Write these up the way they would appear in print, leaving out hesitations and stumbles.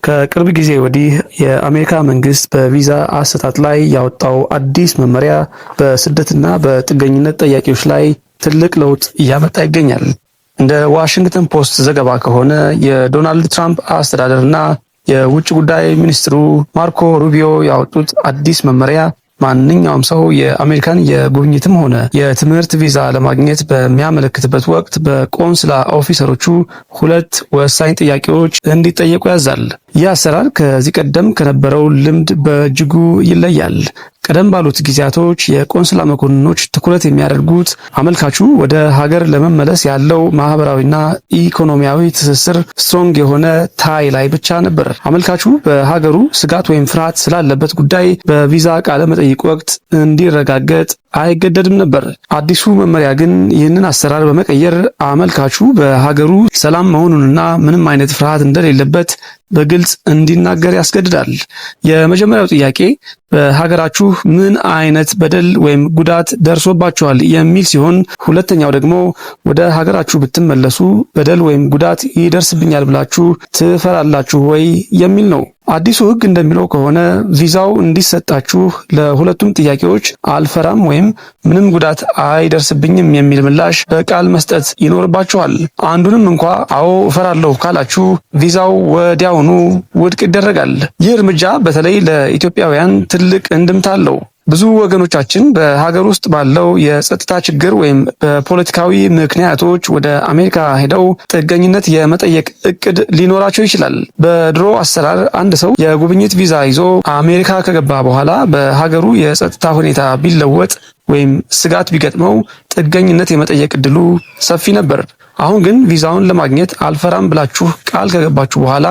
ከቅርብ ጊዜ ወዲህ የአሜሪካ መንግስት በቪዛ አሰጣጥ ላይ ያወጣው አዲስ መመሪያ በስደትና በጥገኝነት ጠያቂዎች ላይ ትልቅ ለውጥ እያመጣ ይገኛል። እንደ ዋሽንግተን ፖስት ዘገባ ከሆነ የዶናልድ ትራምፕ አስተዳደርና የውጭ ጉዳይ ሚኒስትሩ ማርኮ ሩቢዮ ያወጡት አዲስ መመሪያ ማንኛውም ሰው የአሜሪካን የጉብኝትም ሆነ የትምህርት ቪዛ ለማግኘት በሚያመለክትበት ወቅት በቆንስላ ኦፊሰሮቹ ሁለት ወሳኝ ጥያቄዎች እንዲጠየቁ ያዛል። ይህ አሰራር ከዚህ ቀደም ከነበረው ልምድ በእጅጉ ይለያል። ቀደም ባሉት ጊዜያቶች የቆንስላ መኮንኖች ትኩረት የሚያደርጉት አመልካቹ ወደ ሀገር ለመመለስ ያለው ማህበራዊና ኢኮኖሚያዊ ትስስር ስትሮንግ የሆነ ታይ ላይ ብቻ ነበር። አመልካቹ በሀገሩ ስጋት ወይም ፍርሃት ስላለበት ጉዳይ በቪዛ ቃለ መጠይቅ ወቅት እንዲረጋገጥ አይገደድም ነበር። አዲሱ መመሪያ ግን ይህንን አሰራር በመቀየር አመልካቹ በሀገሩ ሰላም መሆኑንና ምንም አይነት ፍርሃት እንደሌለበት በግልጽ እንዲናገር ያስገድዳል። የመጀመሪያው ጥያቄ በሀገራችሁ ምን አይነት በደል ወይም ጉዳት ደርሶባችኋል የሚል ሲሆን፣ ሁለተኛው ደግሞ ወደ ሀገራችሁ ብትመለሱ በደል ወይም ጉዳት ይደርስብኛል ብላችሁ ትፈራላችሁ ወይ የሚል ነው። አዲሱ ሕግ እንደሚለው ከሆነ ቪዛው እንዲሰጣችሁ ለሁለቱም ጥያቄዎች አልፈራም ወይም ምንም ጉዳት አይደርስብኝም የሚል ምላሽ በቃል መስጠት ይኖርባችኋል። አንዱንም እንኳ አዎ እፈራለሁ ካላችሁ ቪዛው ወዲያውኑ ውድቅ ይደረጋል። ይህ እርምጃ በተለይ ለኢትዮጵያውያን ትልቅ እንድምታ አለው። ብዙ ወገኖቻችን በሀገር ውስጥ ባለው የጸጥታ ችግር ወይም በፖለቲካዊ ምክንያቶች ወደ አሜሪካ ሄደው ጥገኝነት የመጠየቅ እቅድ ሊኖራቸው ይችላል። በድሮ አሰራር አንድ ሰው የጉብኝት ቪዛ ይዞ አሜሪካ ከገባ በኋላ በሀገሩ የጸጥታ ሁኔታ ቢለወጥ ወይም ስጋት ቢገጥመው ጥገኝነት የመጠየቅ እድሉ ሰፊ ነበር። አሁን ግን ቪዛውን ለማግኘት አልፈራም ብላችሁ ቃል ከገባችሁ በኋላ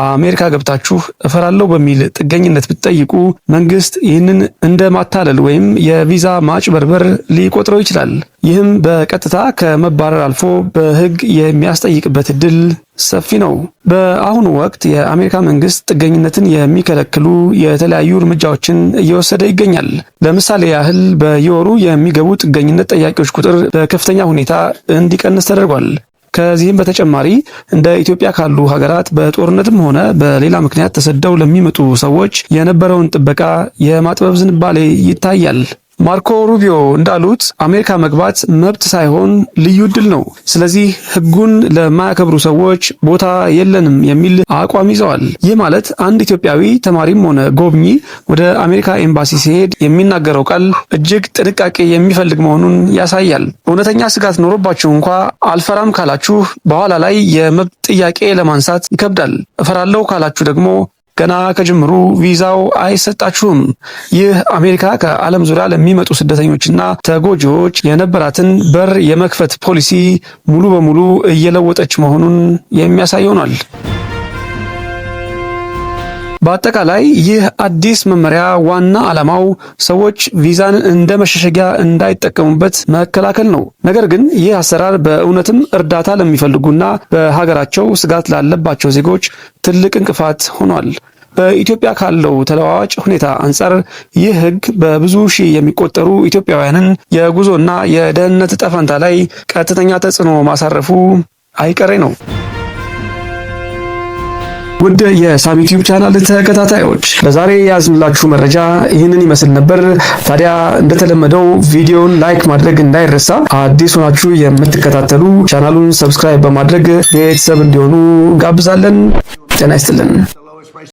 አሜሪካ ገብታችሁ እፈራለሁ በሚል ጥገኝነት ብትጠይቁ መንግስት ይህንን እንደ ማታለል ወይም የቪዛ ማጭበርበር ሊቆጥረው ይችላል። ይህም በቀጥታ ከመባረር አልፎ በሕግ የሚያስጠይቅበት እድል ሰፊ ነው። በአሁኑ ወቅት የአሜሪካ መንግስት ጥገኝነትን የሚከለክሉ የተለያዩ እርምጃዎችን እየወሰደ ይገኛል። ለምሳሌ ያህል በየወሩ የሚገቡ ጥገኝነት ጠያቂዎች ቁጥር በከፍተኛ ሁኔታ እንዲቀንስ ተደርጓል። ከዚህም በተጨማሪ እንደ ኢትዮጵያ ካሉ ሀገራት በጦርነትም ሆነ በሌላ ምክንያት ተሰደው ለሚመጡ ሰዎች የነበረውን ጥበቃ የማጥበብ ዝንባሌ ይታያል። ማርኮ ሩቢዮ እንዳሉት አሜሪካ መግባት መብት ሳይሆን ልዩ ዕድል ነው። ስለዚህ ሕጉን ለማያከብሩ ሰዎች ቦታ የለንም የሚል አቋም ይዘዋል። ይህ ማለት አንድ ኢትዮጵያዊ ተማሪም ሆነ ጎብኚ ወደ አሜሪካ ኤምባሲ ሲሄድ የሚናገረው ቃል እጅግ ጥንቃቄ የሚፈልግ መሆኑን ያሳያል። እውነተኛ ስጋት ኖሮባችሁ እንኳ አልፈራም ካላችሁ በኋላ ላይ የመብት ጥያቄ ለማንሳት ይከብዳል። እፈራለሁ ካላችሁ ደግሞ ገና ከጅምሩ ቪዛው አይሰጣችሁም። ይህ አሜሪካ ከዓለም ዙሪያ ለሚመጡ ስደተኞችና ተጎጂዎች የነበራትን በር የመክፈት ፖሊሲ ሙሉ በሙሉ እየለወጠች መሆኑን የሚያሳይ ሆኗል። በአጠቃላይ ይህ አዲስ መመሪያ ዋና ዓላማው ሰዎች ቪዛን እንደ መሸሸጊያ እንዳይጠቀሙበት መከላከል ነው። ነገር ግን ይህ አሰራር በእውነትም እርዳታ ለሚፈልጉና በሀገራቸው ስጋት ላለባቸው ዜጎች ትልቅ እንቅፋት ሆኗል። በኢትዮጵያ ካለው ተለዋዋጭ ሁኔታ አንጻር ይህ ሕግ በብዙ ሺህ የሚቆጠሩ ኢትዮጵያውያንን የጉዞና የደህንነት ዕጣ ፈንታ ላይ ቀጥተኛ ተጽዕኖ ማሳረፉ አይቀሬ ነው። ውድ የሳሚ ዩቲዩብ ቻናል ተከታታዮች ለዛሬ ያዝንላችሁ መረጃ ይህንን ይመስል ነበር። ታዲያ እንደተለመደው ቪዲዮን ላይክ ማድረግ እንዳይረሳ። አዲስ ሆናችሁ የምትከታተሉ ቻናሉን ሰብስክራይብ በማድረግ ቤተሰብ እንዲሆኑ ጋብዛለን። ጤና ይስጥልን።